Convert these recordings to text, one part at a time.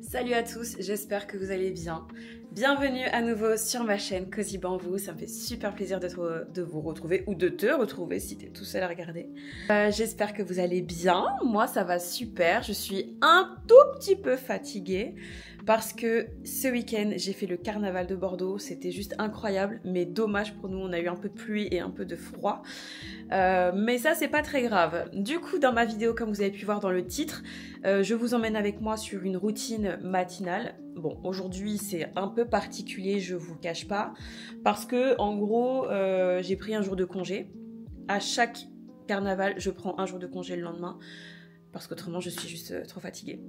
Salut à tous, j'espère que vous allez bien. Bienvenue à nouveau sur ma chaîne Cozy Bamboo, ça me fait super plaisir de vous retrouver ou de te retrouver si t'es tout seul à regarder. J'espère que vous allez bien, moi ça va super, je suis un tout petit peu fatiguée parce que ce week-end j'ai fait le carnaval de Bordeaux, c'était juste incroyable, mais dommage pour nous, on a eu un peu de pluie et un peu de froid. Mais ça c'est pas très grave. Du coup dans ma vidéo, comme vous avez pu voir dans le titre, je vous emmène avec moi sur une routine matinale. Bon, aujourd'hui c'est un peu particulier, je vous cache pas, parce que en gros j'ai pris un jour de congé. À chaque carnaval je prends un jour de congé le lendemain, parce qu'autrement je suis juste trop fatiguée.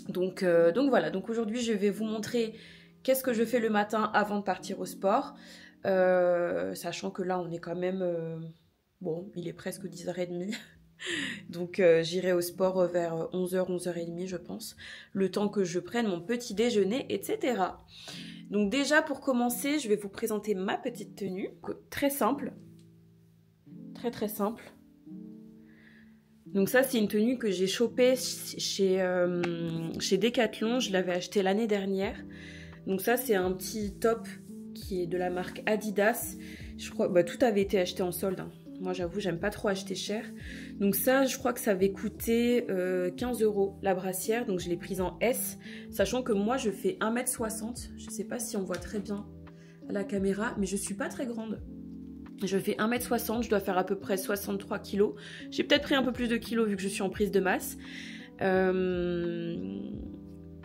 Donc voilà, donc aujourd'hui je vais vous montrer qu'est-ce que je fais le matin avant de partir au sport, sachant que là on est quand même... bon, il est presque 10h30, donc j'irai au sport vers 11h, 11h30 je pense, le temps que je prenne mon petit déjeuner, etc. Donc déjà pour commencer, je vais vous présenter ma petite tenue, très simple, très simple. Donc ça c'est une tenue que j'ai chopée chez Decathlon, je l'avais acheté l'année dernière. Donc ça c'est un petit top qui est de la marque Adidas, je crois, tout avait été acheté en solde, hein. Moi j'avoue j'aime pas trop acheter cher. Donc ça je crois que ça avait coûté 15 € la brassière. Donc je l'ai prise en S. Sachant que moi je fais 1m60. Je sais pas si on voit très bien à la caméra. Mais je suis pas très grande. Je fais 1m60. Je dois faire à peu près 63 kg. J'ai peut-être pris un peu plus de kilos vu que je suis en prise de masse.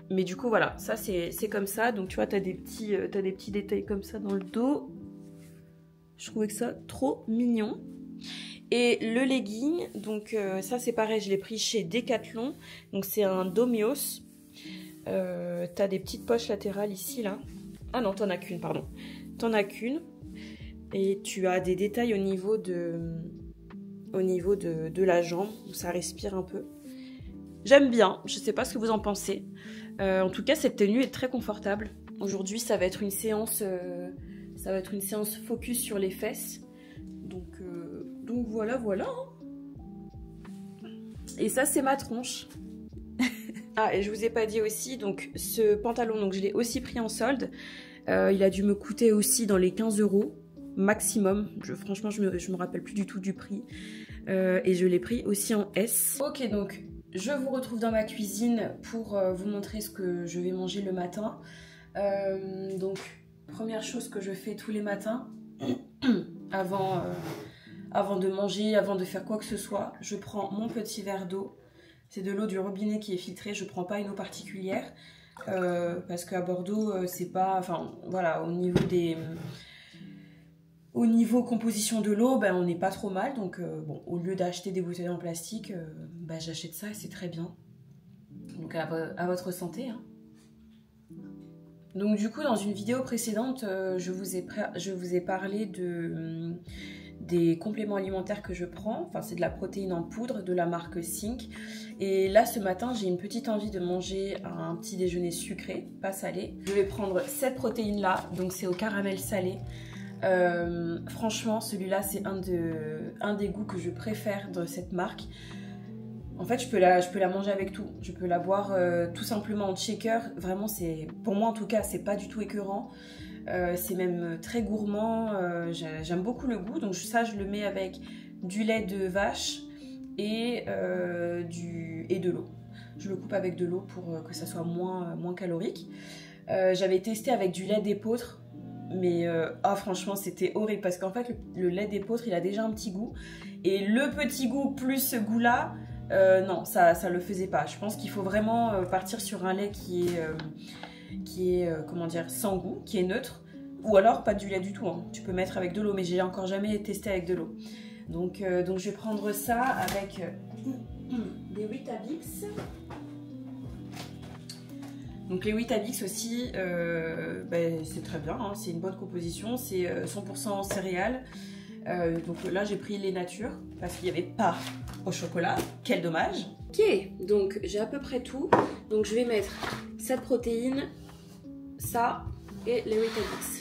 Mais du coup voilà. Ça c'est comme ça. Donc tu vois t'as des petits détails comme ça dans le dos. Je trouvais que ça trop mignon. Et le legging, donc ça c'est pareil, je l'ai pris chez Decathlon. Donc c'est un Domios. T'as des petites poches latérales ici, là. Ah non, t'en as qu'une, pardon. T'en as qu'une. Et tu as des détails au niveau de la jambe, où ça respire un peu. J'aime bien, je sais pas ce que vous en pensez. En tout cas, cette tenue est très confortable. Aujourd'hui, ça va être une séance... focus sur les fesses. Donc voilà. Et ça, c'est ma tronche. Ah, et je vous ai pas dit aussi, donc ce pantalon, donc je l'ai aussi pris en solde. Il a dû me coûter aussi dans les 15 € maximum. Franchement, je me rappelle plus du tout du prix. Et je l'ai pris aussi en S. Ok, donc je vous retrouve dans ma cuisine pour vous montrer ce que je vais manger le matin. Donc, première chose que je fais tous les matins, avant de manger, avant de faire quoi que ce soit, je prends mon petit verre d'eau. C'est de l'eau du robinet qui est filtrée, je ne prends pas une eau particulière. Parce qu'à Bordeaux, c'est pas... Enfin, voilà, au niveau composition de l'eau, ben, on n'est pas trop mal. Donc, bon, au lieu d'acheter des bouteilles en plastique, ben, j'achète ça et c'est très bien. Donc, à votre santé, hein. Donc du coup dans une vidéo précédente je vous ai parlé des compléments alimentaires que je prends. Enfin c'est de la protéine en poudre de la marque Sync. Et là ce matin j'ai une petite envie de manger un petit déjeuner sucré, pas salé. Je vais prendre cette protéine là, donc c'est au caramel salé. Franchement celui-là c'est un des goûts que je préfère de cette marque. En fait, je peux la manger avec tout. Je peux la boire tout simplement en shaker. Vraiment, pour moi en tout cas, c'est pas du tout écœurant. C'est même très gourmand. J'aime beaucoup le goût. Donc ça, je le mets avec du lait de vache et de l'eau. je le coupe avec de l'eau pour que ça soit moins calorique. J'avais testé avec du lait d'épeautre, mais franchement c'était horrible parce qu'en fait le lait d'épeautre il a déjà un petit goût et le petit goût plus ce goût là, non ça le faisait pas. Je pense qu'il faut vraiment partir sur un lait qui est comment dire, sans goût, qui est neutre, ou alors pas du lait du tout, hein. Tu peux mettre avec de l'eau, mais j'ai encore jamais testé avec de l'eau. Donc je vais prendre ça avec des Weetabix. Donc les Weetabix aussi, c'est très bien, hein, c'est une bonne composition, c'est 100% céréales. Donc là j'ai pris les natures parce qu'il n'y avait pas au chocolat, quel dommage. Ok, donc j'ai à peu près tout. Donc je vais mettre cette protéine, ça et les Weetabix.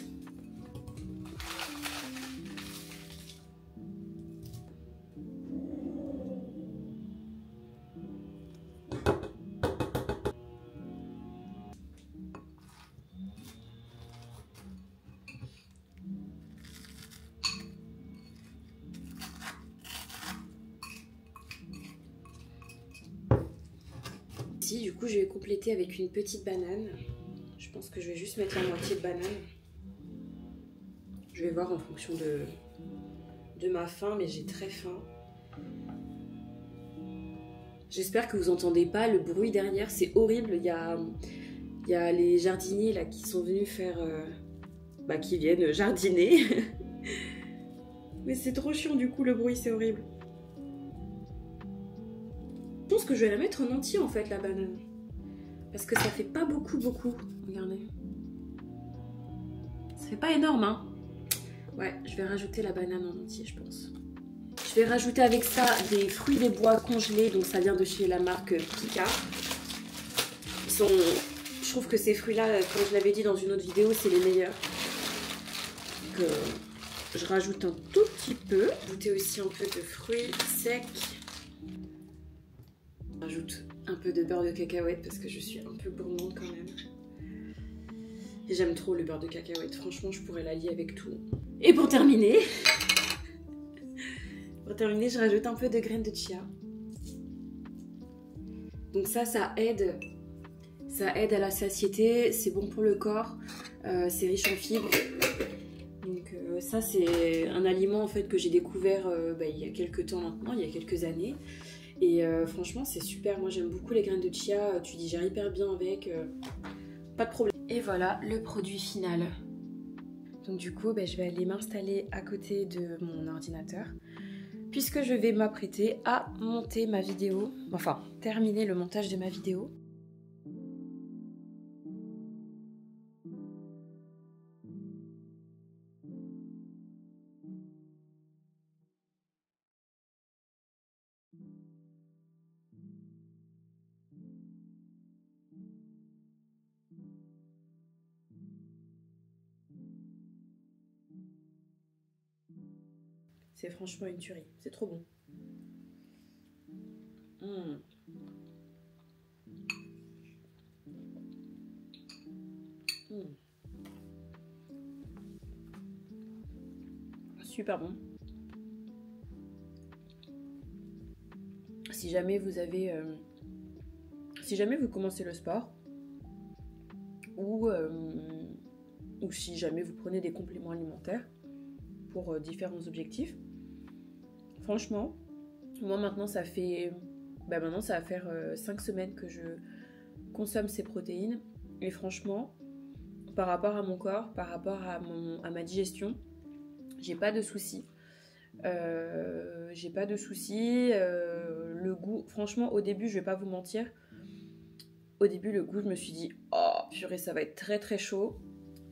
Du coup je vais compléter avec une petite banane. Je pense que je vais juste mettre la moitié de banane. Je vais voir en fonction de ma faim, mais j'ai très faim. J'espère que vous entendez pas le bruit derrière, c'est horrible. Il y a les jardiniers là qui sont venus faire qui viennent jardiner. Mais c'est trop chiant du coup, le bruit c'est horrible. Je pense que je vais la mettre en entier en fait, la banane, parce que ça fait pas beaucoup. Regardez, ça fait pas énorme, hein. Ouais, je vais rajouter la banane en entier, je pense. Je vais rajouter avec ça des fruits des bois congelés, donc ça vient de chez la marque Pika. Je trouve que ces fruits là, comme je l'avais dit dans une autre vidéo, c'est les meilleurs. Donc je rajoute un tout petit peu. Ajouter aussi un peu de fruits secs. J'ajoute un peu de beurre de cacahuète parce que je suis un peu gourmande quand même. Et j'aime trop le beurre de cacahuète. Franchement, je pourrais l'allier avec tout. Et pour terminer, je rajoute un peu de graines de chia. Donc ça aide à la satiété. C'est bon pour le corps. C'est riche en fibres. Donc ça, c'est un aliment en fait que j'ai découvert il y a quelques temps maintenant, il y a quelques années. Et franchement c'est super, moi j'aime beaucoup les graines de chia, tu digères hyper bien avec, pas de problème. Et voilà le produit final. Donc du coup je vais aller m'installer à côté de mon ordinateur puisque je vais m'apprêter à monter ma vidéo, enfin terminer le montage de ma vidéo. C'est franchement une tuerie, c'est trop bon. Super bon. Si jamais vous avez... si jamais vous commencez le sport, ou si jamais vous prenez des compléments alimentaires pour différents objectifs, franchement, moi maintenant ça fait... maintenant ça va faire 5 semaines que je consomme ces protéines. Et franchement, par rapport à mon corps, par rapport à ma digestion, j'ai pas de soucis. Le goût, franchement au début je vais pas vous mentir, au début le goût je me suis dit oh purée ça va être très très chaud,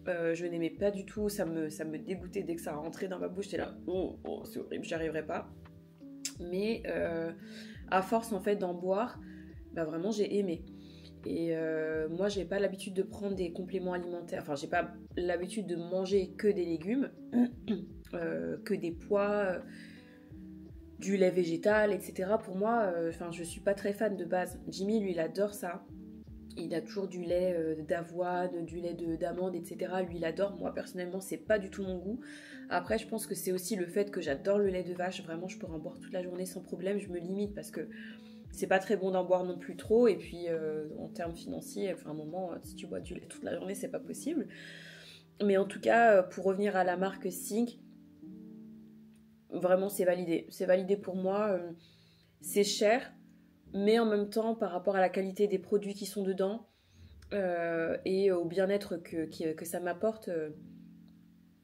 je n'aimais pas du tout, ça me dégoûtait dès que ça rentrait dans ma bouche, j'étais là oh c'est horrible, j'y arriverai pas. Mais à force en fait d'en boire, vraiment j'ai aimé. Et moi j'ai pas l'habitude de prendre des compléments alimentaires, enfin j'ai pas l'habitude de manger que des légumes, que des pois, du lait végétal, etc. Pour moi, je suis pas très fan de base. Jimmy lui il adore ça, il a toujours du lait d'avoine, du lait d'amande, etc. Lui il adore, moi personnellement c'est pas du tout mon goût. Après je pense que c'est aussi le fait que j'adore le lait de vache, vraiment je pourrais en boire toute la journée sans problème, je me limite parce que c'est pas très bon d'en boire non plus trop. Et puis en termes financiers, enfin, à un moment, si tu bois du lait toute la journée, c'est pas possible. Mais en tout cas, pour revenir à la marque Sync, vraiment c'est validé. C'est validé pour moi. C'est cher, mais en même temps, par rapport à la qualité des produits qui sont dedans et au bien-être que ça m'apporte,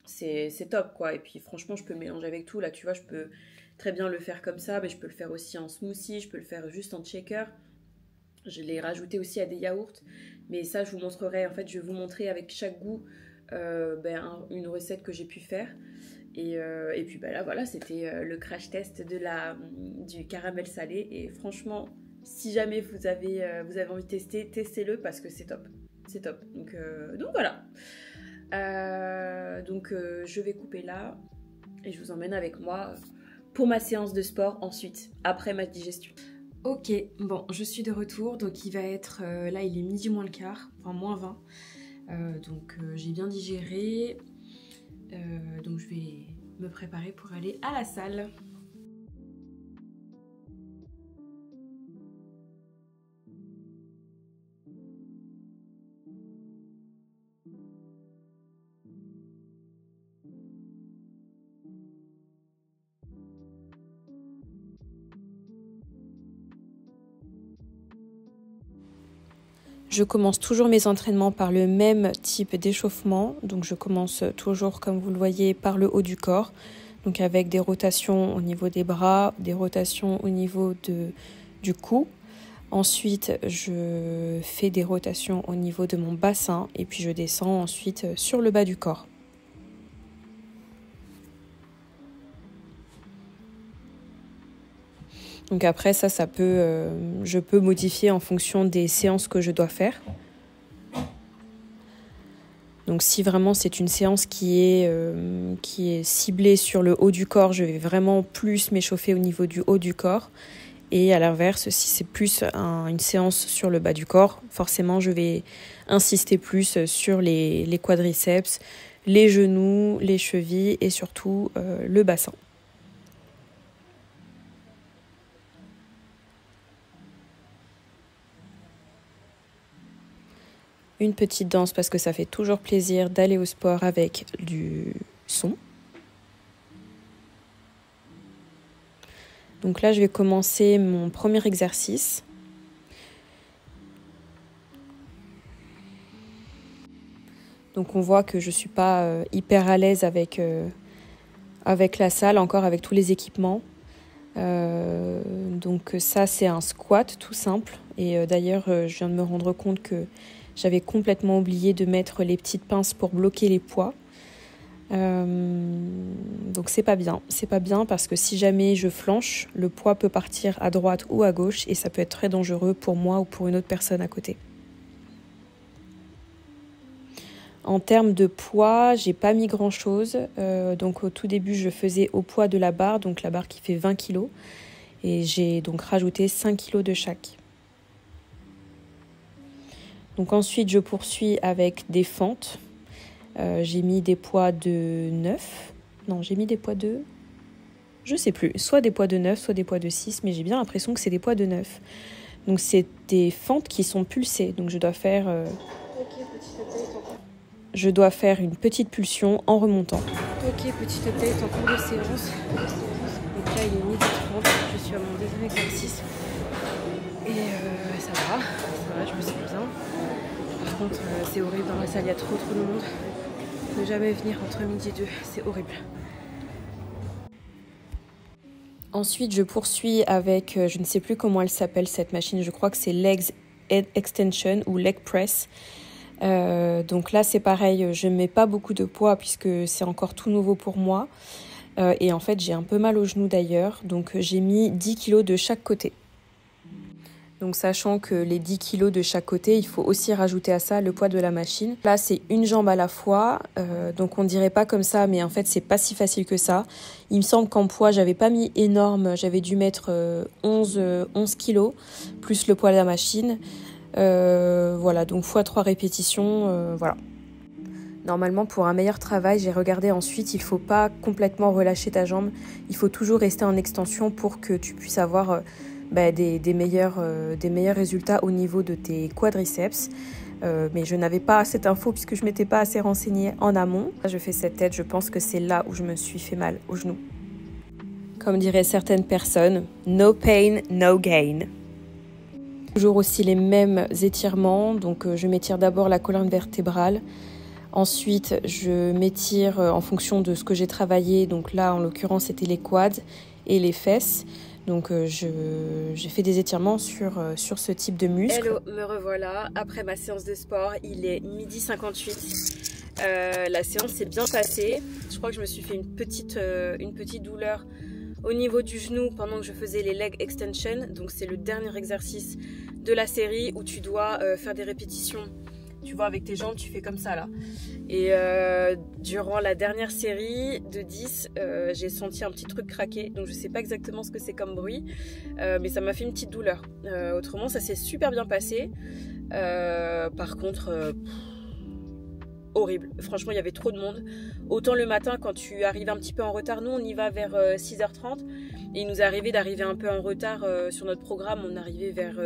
c'est top, quoi. Et puis franchement, je peux mélanger avec tout. Là, tu vois, je peux très bien le faire comme ça, mais je peux le faire aussi en smoothie, je peux le faire juste en shaker. Je l'ai rajouté aussi à des yaourts, mais ça, je vous montrerai. En fait, je vais vous montrer avec chaque goût une recette que j'ai pu faire. Et puis là, voilà, c'était le crash test du caramel salé. Et franchement, si jamais vous avez envie de tester, testez-le parce que c'est top. C'est top. Donc voilà. Je vais couper là et je vous emmène avec moi pour ma séance de sport ensuite, après ma digestion. Ok, bon, je suis de retour. Donc il va être, là il est midi moins le quart, enfin moins 20. J'ai bien digéré. Donc je vais me préparer pour aller à la salle. Je commence toujours mes entraînements par le même type d'échauffement. Donc je commence toujours, comme vous le voyez, par le haut du corps. Donc avec des rotations au niveau des bras, des rotations au niveau du cou. Ensuite, je fais des rotations au niveau de mon bassin et puis je descends ensuite sur le bas du corps. Donc après je peux modifier en fonction des séances que je dois faire. Donc si vraiment c'est une séance qui est ciblée sur le haut du corps, je vais vraiment plus m'échauffer au niveau du haut du corps. Et à l'inverse, si c'est plus une séance sur le bas du corps, forcément je vais insister plus sur les quadriceps, les genoux, les chevilles et surtout le bassin. Une petite danse parce que ça fait toujours plaisir d'aller au sport avec du son. Donc là, je vais commencer mon premier exercice. Donc on voit que je ne suis pas hyper à l'aise avec la salle, encore avec tous les équipements. Donc ça, c'est un squat tout simple. Et d'ailleurs, je viens de me rendre compte que j'avais complètement oublié de mettre les petites pinces pour bloquer les poids. Donc c'est pas bien parce que si jamais je flanche, le poids peut partir à droite ou à gauche et ça peut être très dangereux pour moi ou pour une autre personne à côté. En termes de poids, j'ai pas mis grand chose. Donc au tout début, je faisais au poids de la barre, donc la barre qui fait 20 kg. Et j'ai donc rajouté 5 kg de chaque. Donc ensuite, je poursuis avec des fentes. J'ai mis des poids de 9. Non, j'ai mis des poids de... Je sais plus. Soit des poids de 9, soit des poids de 6. Mais j'ai bien l'impression que c'est des poids de 9. Donc c'est des fentes qui sont pulsées. Donc je dois faire... Je dois faire une petite pulsion en remontant. Ok, petite update en cours de séance. Donc là, il est 12h30. Je suis à mon deuxième exercice. Et ça va, je me sens bien. Par contre, c'est horrible dans la salle, il y a trop de monde. Ne jamais venir entre midi et 2, c'est horrible. Ensuite, je poursuis avec, je ne sais plus comment elle s'appelle cette machine, je crois que c'est Legs Extension ou Leg Press. Donc là, c'est pareil, je ne mets pas beaucoup de poids puisque c'est encore tout nouveau pour moi. Et en fait, j'ai un peu mal aux genoux d'ailleurs, donc j'ai mis 10 kg de chaque côté. Donc sachant que les 10 kg de chaque côté, il faut aussi rajouter à ça le poids de la machine. Là, c'est une jambe à la fois, donc on dirait pas comme ça, mais en fait, c'est pas si facile que ça. Il me semble qu'en poids, j'avais pas mis énorme, j'avais dû mettre 11 kg, plus le poids de la machine. Voilà, donc x 3 répétitions, voilà. Normalement, pour un meilleur travail, j'ai regardé ensuite, il faut pas complètement relâcher ta jambe. Il faut toujours rester en extension pour que tu puisses avoir des meilleurs résultats au niveau de tes quadriceps. Mais je n'avais pas cette info puisque je ne m'étais pas assez renseignée en amont. Je fais cette tête, je pense que c'est là où je me suis fait mal au genou. Comme diraient certaines personnes, no pain, no gain. Toujours aussi les mêmes étirements, donc je m'étire d'abord la colonne vertébrale. Ensuite, je m'étire en fonction de ce que j'ai travaillé. Donc là, en l'occurrence, c'était les quads et les fesses. Donc j'ai fait des étirements sur ce type de muscle. Hello, me revoilà après ma séance de sport. Il est 12h58. La séance s'est bien passée. Je crois que je me suis fait une petite douleur au niveau du genou pendant que je faisais les leg extension. Donc c'est le dernier exercice de la série où tu dois faire des répétitions. Tu vois, avec tes jambes, tu fais comme ça là. Et durant la dernière série de 10, j'ai senti un petit truc craquer. Donc je sais pas exactement ce que c'est comme bruit, mais ça m'a fait une petite douleur. Autrement, ça s'est super bien passé. Par contre, horrible. Franchement, il y avait trop de monde. Autant le matin, quand tu arrives un petit peu en retard, nous on y va vers 6h30. Et il nous est arrivé d'arriver un peu en retard sur notre programme. On arrivait vers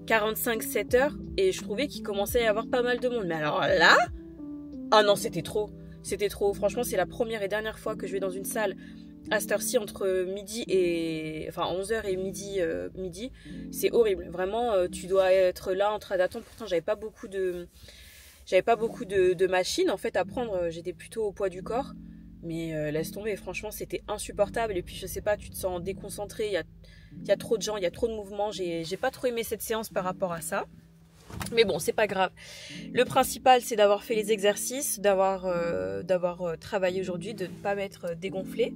45-7h et je trouvais qu'il commençait à y avoir pas mal de monde. Mais alors là, ah non, c'était trop. C'était trop. Franchement, c'est la première et dernière fois que je vais dans une salle à cette heure-ci entre midi et... Enfin, 11h et midi. C'est horrible. Vraiment, tu dois être là en train d'attendre. Pourtant, j'avais pas beaucoup de machines en fait à prendre. J'étais plutôt au poids du corps. Mais laisse tomber. Franchement, c'était insupportable. Et puis, je sais pas, tu te sens déconcentré. Il y a trop de gens, il y a trop de mouvements. J'ai pas trop aimé cette séance par rapport à ça. Mais bon, c'est pas grave. Le principal, c'est d'avoir fait les exercices, d'avoir travaillé aujourd'hui, de ne pas m'être dégonflé.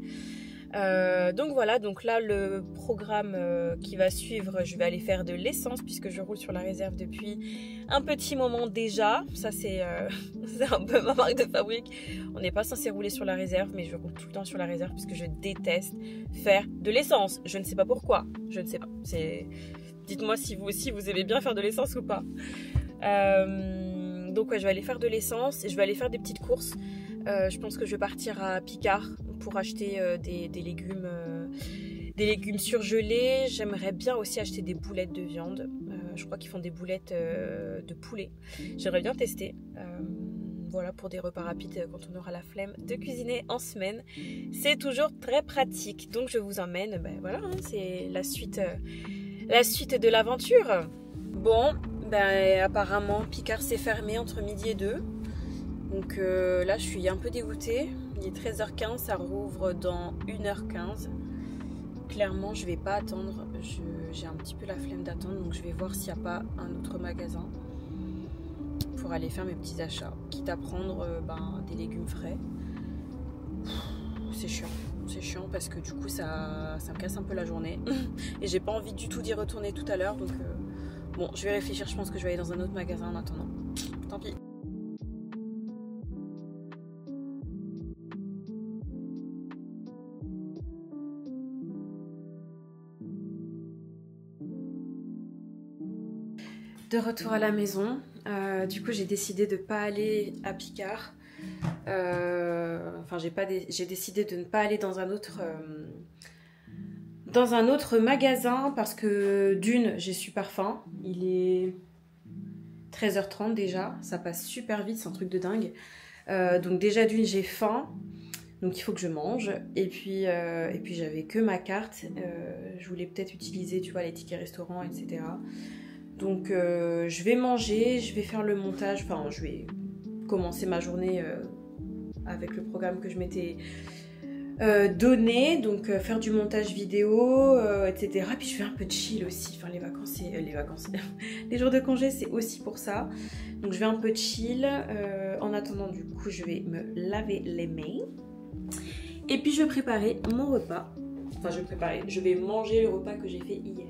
Donc voilà, donc là le programme qui va suivre, je vais aller faire de l'essence puisque je roule sur la réserve depuis un petit moment déjà. Ça c'est un peu ma marque de fabrique. On n'est pas censé rouler sur la réserve, mais je roule tout le temps sur la réserve puisque je déteste faire de l'essence. Je ne sais pas pourquoi, je ne sais pas. Dites-moi si vous aussi vous aimez bien faire de l'essence ou pas. Donc ouais, je vais aller faire de l'essence et je vais aller faire des petites courses. Je pense que je vais partir à Picard pour acheter des légumes surgelés. J'aimerais bien aussi acheter des boulettes de viande. Je crois qu'ils font des boulettes de poulet. J'aimerais bien tester. Voilà, pour des repas rapides quand on aura la flemme de cuisiner en semaine. C'est toujours très pratique. Donc je vous emmène, voilà, hein, c'est la suite de l'aventure. Bon, apparemment Picard s'est fermé entre midi et 2. Donc là je suis un peu dégoûtée. Il est 13h15, ça rouvre dans 1h15. Clairement je vais pas attendre. J'ai un petit peu la flemme d'attendre. Donc je vais voir s'il n'y a pas un autre magasin pour aller faire mes petits achats. Quitte à prendre des légumes frais. C'est chiant parce que du coup ça me casse un peu la journée. Et j'ai pas envie du tout d'y retourner tout à l'heure. Donc bon, je vais réfléchir. Je pense que je vais aller dans un autre magasin en attendant. Tant pis. De retour à la maison, du coup j'ai décidé de ne pas aller à Picard. J'ai décidé de ne pas aller dans un autre magasin parce que d'une, j'ai super faim. Il est 13h30 déjà, ça passe super vite, c'est un truc de dingue. Donc déjà d'une, j'ai faim, donc il faut que je mange. Et puis j'avais que ma carte. Je voulais peut-être utiliser, tu vois, les tickets restaurants, etc. Donc je vais manger, je vais faire le montage, enfin je vais commencer ma journée avec le programme que je m'étais donné, donc faire du montage vidéo, etc. Puis je fais un peu de chill aussi, enfin les vacances, les jours de congé c'est aussi pour ça. Donc je vais un peu de chill, en attendant du coup je vais me laver les mains. Et puis je vais préparer mon repas, je vais manger le repas que j'ai fait hier.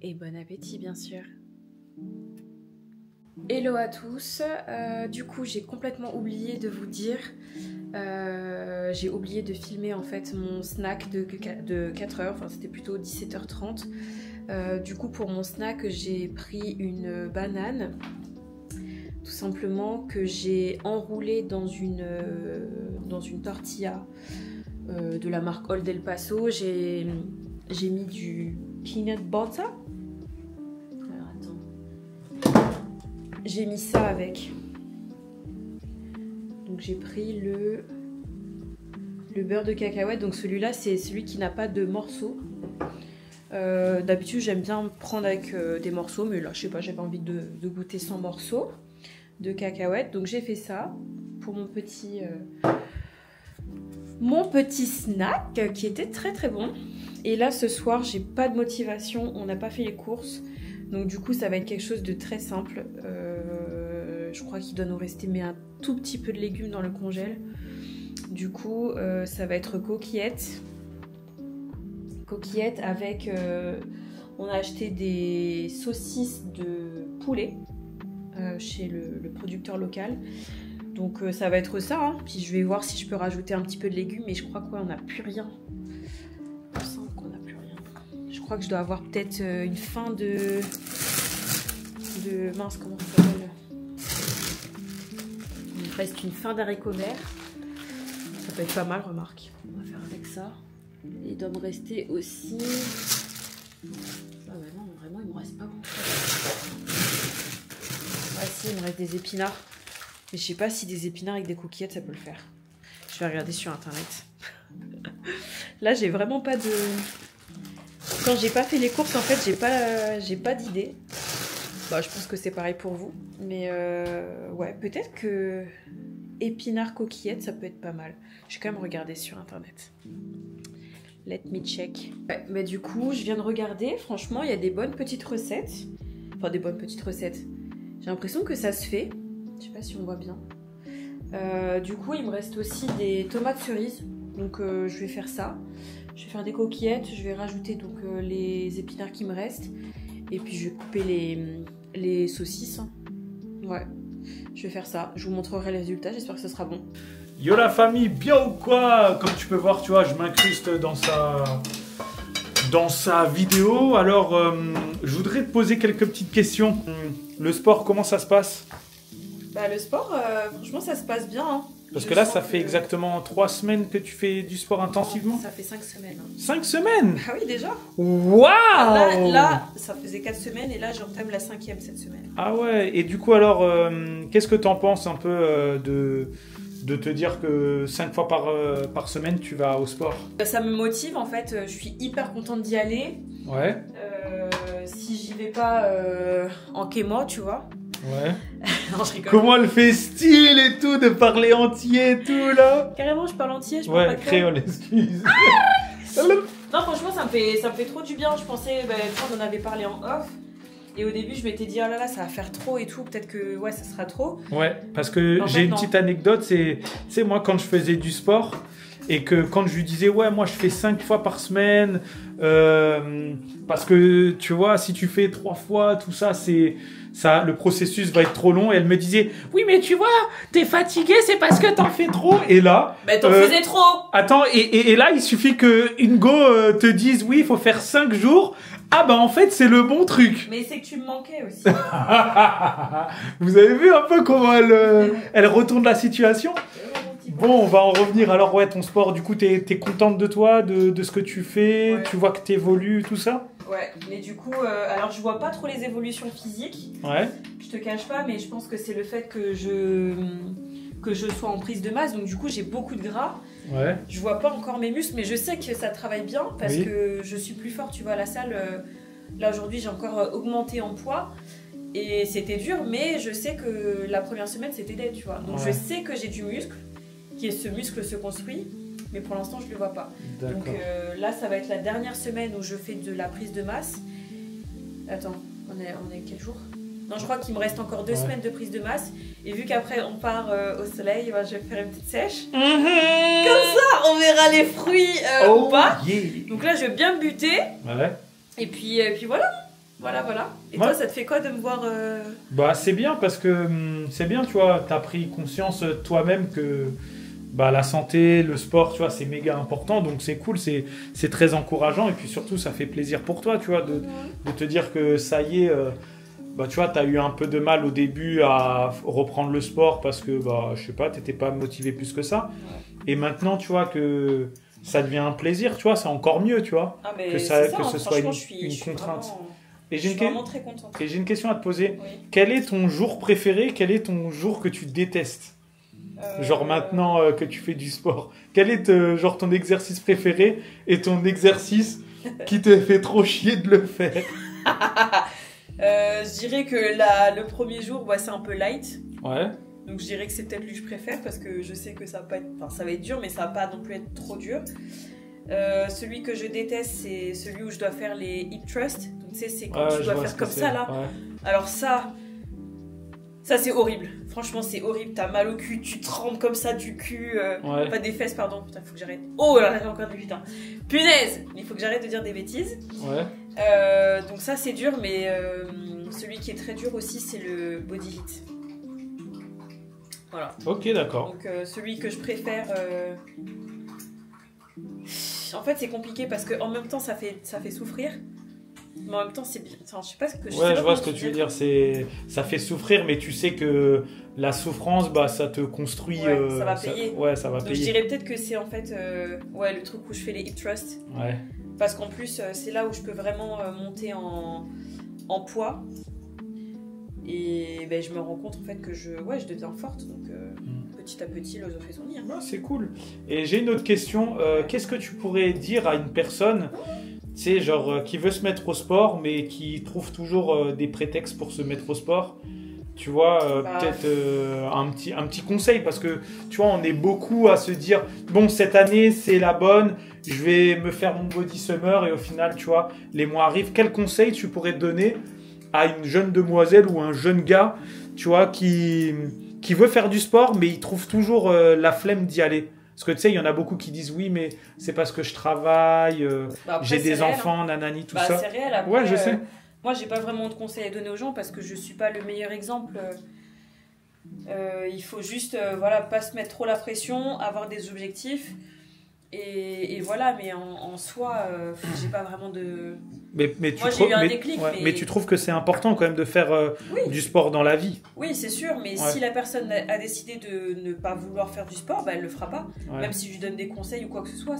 Et bon appétit bien sûr. Hello à tous, du coup j'ai complètement oublié de vous dire, j'ai oublié de filmer en fait mon snack de 4h, enfin c'était plutôt 17h30. Du coup pour mon snack j'ai pris une banane, tout simplement, que j'ai enroulée dans une tortilla de la marque Old El Paso. J'ai mis du peanut butter. Alors attends. J'ai mis ça avec. Donc j'ai pris le beurre de cacahuète. Donc celui-là c'est celui qui n'a pas de morceaux. D'habitude j'aime bien prendre avec des morceaux, mais là je sais pas, j'avais envie de goûter sans morceaux de cacahuètes. Donc j'ai fait ça pour mon petit snack qui était très très bon. Et là ce soir j'ai pas de motivation, on n'a pas fait les courses, donc du coup ça va être quelque chose de très simple. Je crois qu'il doit nous rester mais un tout petit peu de légumes dans le congèle. Du coup ça va être coquillettes avec on a acheté des saucisses de poulet chez le producteur local. Donc ça va être ça, hein. Puis je vais voir si je peux rajouter un petit peu de légumes, mais je crois qu'on n'a plus rien. Il me semble qu'on n'a plus rien. Je crois que je dois avoir peut-être une fin de mince, comment ça s'appelle? Il me reste une fin d'haricots verts. Ça peut être pas mal, remarque. On va faire avec ça. Et il doit me rester aussi... Ah bah non, vraiment il me reste pas grand-chose. Ah si, il me reste des épinards. Mais je sais pas si des épinards avec des coquillettes ça peut le faire. Je vais regarder sur internet. Là j'ai vraiment pas de... Quand j'ai pas fait les courses en fait j'ai pas d'idée. Bah, je pense que c'est pareil pour vous. Mais ouais, peut-être que épinards coquillettes ça peut être pas mal. Je vais quand même regarder sur internet. Let me check. Ouais, mais du coup je viens de regarder. Franchement il y a des bonnes petites recettes. Enfin des bonnes petites recettes. J'ai l'impression que ça se fait. Je sais pas si on voit bien. Du coup, il me reste aussi des tomates cerises. Donc, je vais faire ça. Je vais faire des coquillettes. Je vais rajouter donc les épinards qui me restent. Et puis, je vais couper les saucisses. Ouais, je vais faire ça. Je vous montrerai les résultats. J'espère que ce sera bon. Yo la famille, bien ou quoi? Comme tu peux voir, tu vois, je m'incruste dans sa vidéo. Alors, je voudrais te poser quelques petites questions. Le sport, comment ça se passe? Bah, le sport, franchement, ça se passe bien. Hein. Parce que là, ça fait exactement 3 semaines que tu fais du sport intensivement. Ça fait 5 semaines. Hein. 5 semaines? Ah oui, déjà. Waouh! Là, ça faisait 4 semaines et là, j'entame la 5e cette semaine. Ah ouais, et du coup, alors, qu'est-ce que tu en penses un peu de te dire que 5 fois par semaine, tu vas au sport? Ça me motive, en fait. Je suis hyper contente d'y aller. Ouais. Si j'y vais pas en kémo, tu vois. Ouais. Non, je rigole. Comment elle fait style et tout, de parler entier et tout, là? Carrément, je parle entier, je parle pas créole, excuse. Non, franchement, ça me fait trop du bien. Je pensais, on en avait parlé en off. Et au début, je m'étais dit, oh là là, ça va faire trop et tout. Peut-être que, ouais, ça sera trop. Ouais, parce que j'ai une petite anecdote. C'est moi, quand je faisais du sport, et que quand je lui disais, ouais, moi, je fais 5 fois par semaine, parce que, tu vois, si tu fais 3 fois, tout ça, le processus va être trop long. Et elle me disait, oui, mais tu vois, t'es fatigué, c'est parce que t'en fais trop. Et là... Mais t'en faisais trop. Attends, et là, il suffit qu'une go te dise, oui, il faut faire 5 jours. Ah bah en fait, c'est le bon truc. Mais c'est que tu me manquais aussi. Vous avez vu un peu comment elle retourne la situation? Bon, on va en revenir. Alors, ouais, ton sport, du coup, t'es contente de toi, de ce que tu fais, Ouais. tu vois que t'évolues, tout ça? Ouais, mais du coup, alors je vois pas trop les évolutions physiques, Ouais, je te cache pas, mais je pense que c'est le fait que je sois en prise de masse, donc du coup j'ai beaucoup de gras. ouais, Je vois pas encore mes muscles, mais je sais que ça travaille bien parce Oui. que je suis plus forte, tu vois, à la salle. Là aujourd'hui j'ai encore augmenté en poids et c'était dur, mais je sais que la première semaine c'était dead, tu vois. Donc Ouais. je sais que j'ai du muscle, ce muscle se construit, mais pour l'instant je le vois pas. Donc d'accord. là, ça va être la dernière semaine où je fais de la prise de masse. Attends, on est quel jour? Non, je crois qu'il me reste encore 2 Ouais. semaines de prise de masse. Et vu qu'après on part au soleil, je vais faire une petite sèche. Comme Ça, on verra les fruits ou pas. yeah. Donc là, je vais bien buter. Ouais. Et puis voilà. Voilà. Et Ouais. toi, ça te fait quoi de me voir Bah, c'est bien parce que c'est bien, tu vois, t'as pris conscience toi-même que bah, la santé, le sport, tu vois, c'est méga important. Donc, c'est cool, c'est très encourageant. Et puis surtout, ça fait plaisir pour toi, tu vois, de te dire que ça y est, bah, tu vois, t'as eu un peu de mal au début à reprendre le sport parce que, bah, je sais pas, t'étais pas motivé plus que ça. Et maintenant, tu vois, que ça devient un plaisir, tu vois, c'est encore mieux, tu vois. Ah, mais Que c'est ça- ça, que hein, ce soit franchement, une- je suis une contrainte. Vraiment, Et je j'ai suis une, vraiment très contente. et j'ai une question à te poser. Oui. Quel est ton jour préféré? Quel est ton jour que tu détestes? Genre maintenant que tu fais du sport. Quel est genre ton exercice préféré et ton exercice qui te fait trop chier de le faire? Je dirais que le premier jour, c'est un peu light. Ouais, Donc je dirais que c'est peut-être lui que je préfère parce que je sais que ça va pas être, enfin, ça va être dur, mais ça va pas non plus être trop dur. Celui que je déteste, c'est celui où je dois faire les hip thrusts. Donc tu sais, c'est quand tu je dois vois faire ce que comme c'est. ça là. Ouais. Alors ça c'est horrible. Franchement, c'est horrible. T'as mal au cul, tu trembles comme ça du cul. Ouais. Pas des fesses, pardon. Putain, faut que j'arrête. Oh là là, j'ai encore des putain. Punaise! Il faut que j'arrête de dire des bêtises. Ouais. Donc ça c'est dur, mais celui qui est très dur aussi, c'est le body hit. Voilà. Ok, d'accord. Donc celui que je préfère... En fait c'est compliqué parce qu'en même temps ça fait souffrir. Mais en même temps c'est bien. Enfin, je sais pas ce que je sais Ouais, pas je vois comment ce que te tu veux dire. dire. Ça fait souffrir, mais tu sais que la souffrance, bah, ça te construit. Ouais, ça va payer. Ouais, ça va Donc je payer. dirais peut-être que c'est en fait le truc où je fais les hip thrusts. Ouais. Parce qu'en plus c'est là où je peux vraiment monter en poids. Et ben, je me rends compte en fait que je deviens forte. Donc petit à petit l'oiseau fait son nid. Hein. Ouais, c'est cool. Et j'ai une autre question. Qu'est-ce que tu pourrais dire à une personne, tu sais, genre, qui veut se mettre au sport, mais qui trouve toujours des prétextes pour se mettre au sport? Tu vois, peut-être un petit conseil, parce que, tu vois, on est beaucoup à se dire, bon, cette année, c'est la bonne, je vais me faire mon body summer, et au final, tu vois, les mois arrivent. Quel conseil tu pourrais donner à une jeune demoiselle ou un jeune gars, tu vois, qui veut faire du sport, mais il trouve toujours la flemme d'y aller? Parce que tu sais, il y en a beaucoup qui disent oui, mais c'est parce que je travaille, Bah, après, j'ai c'est des réel, enfants, nanani, tout Bah, ça. c'est réel. Après, Ouais, je sais. Moi, j'ai pas vraiment de conseils à donner aux gens parce que je suis pas le meilleur exemple. Il faut juste, pas se mettre trop la pression, avoir des objectifs. Et voilà, mais en soi, j'ai pas vraiment de... Mais Moi, j'ai eu un déclic, mais- mais tu trouves que c'est important quand même de faire Oui. du sport dans la vie? Oui, c'est sûr, mais Ouais. si la personne a décidé de ne pas vouloir faire du sport, bah, elle le fera pas. Ouais. Même si je lui donne des conseils ou quoi que ce soit,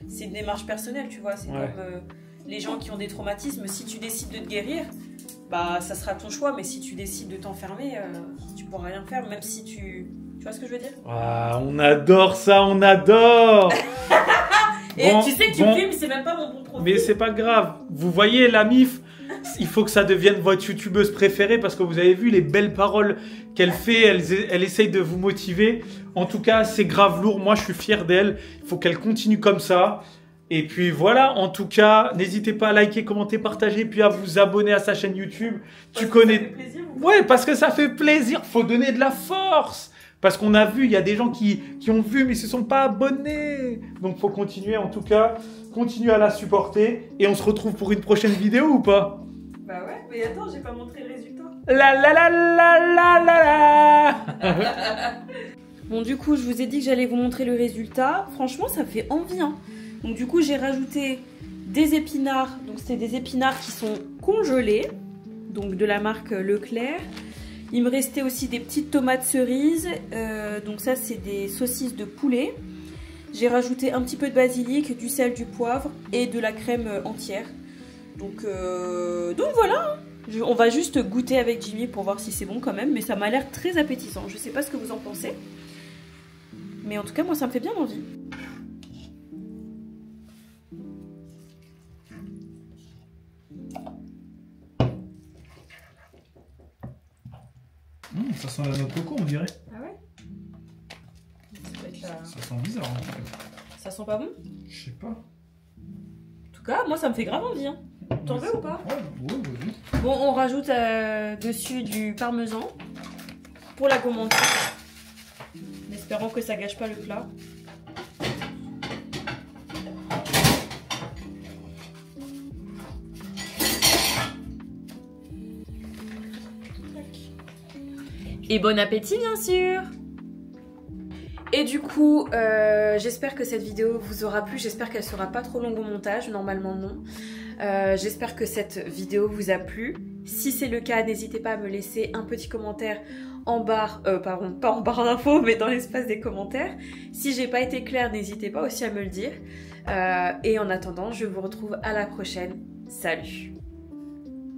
c'est une démarche personnelle, tu vois. C'est Ouais. comme les gens qui ont des traumatismes. Si tu décides de te guérir, bah, ça sera ton choix, mais si tu décides de t'enfermer, tu pourras rien faire, même si tu... Tu vois ce que je veux dire? Ah, on adore ça, on adore. Et Bon, tu sais que tu bon. me filmes, c'est même pas mon bon profil. Mais c'est pas grave. Vous voyez, la MIF, il faut que ça devienne votre youtubeuse préférée parce que vous avez vu les belles paroles qu'elle fait. Elle essaye de vous motiver. En tout cas, c'est grave lourd. Moi, je suis fier d'elle. Il faut qu'elle continue comme ça. Et puis voilà, en tout cas, n'hésitez pas à liker, commenter, partager, puis à vous abonner à sa chaîne YouTube. Parce Tu que connais... Ça fait plaisir, ou pas? Ouais, parce que ça fait plaisir. Faut donner de la force. Parce qu'on a vu, il y a des gens qui ont vu, mais ils se sont pas abonnés. Donc, faut continuer. En tout cas, continuer à la supporter. Et on se retrouve pour une prochaine vidéo ou pas? Bah ouais, mais attends, j'ai pas montré le résultat. La la la la la la la. Bon, du coup, je vous ai dit que j'allais vous montrer le résultat. Franchement, ça fait envie, hein. Donc, du coup, j'ai rajouté des épinards. Donc, c'est des épinards qui sont congelés. Donc, de la marque Leclerc. Il me restait aussi des petites tomates cerises. Donc ça, c'est des saucisses de poulet. J'ai rajouté un petit peu de basilic, du sel, du poivre et de la crème entière. Donc voilà. On va juste goûter avec Jimmy pour voir si c'est bon quand même. Mais ça m'a l'air très appétissant. Je sais pas ce que vous en pensez. Mais en tout cas, moi, ça me fait bien envie. Ça sent la noix de coco, on dirait. Ah ouais? Ça, être ça sent bizarre en fait. Ça sent pas bon? Je sais pas. En tout cas, moi ça me fait grave envie. Hein. T'en veux ou pas? Ouais, vas-y. Bon, on rajoute dessus du parmesan pour la gourmandise. En espérant que ça gâche pas le plat. Et bon appétit bien sûr! Et du coup, j'espère que cette vidéo vous aura plu, j'espère qu'elle sera pas trop longue au montage, normalement non. J'espère que cette vidéo vous a plu. Si c'est le cas, n'hésitez pas à me laisser un petit commentaire en barre, pardon, pas en barre d'infos, mais dans l'espace des commentaires. Si j'ai pas été claire, n'hésitez pas aussi à me le dire. Et en attendant, je vous retrouve à la prochaine. Salut!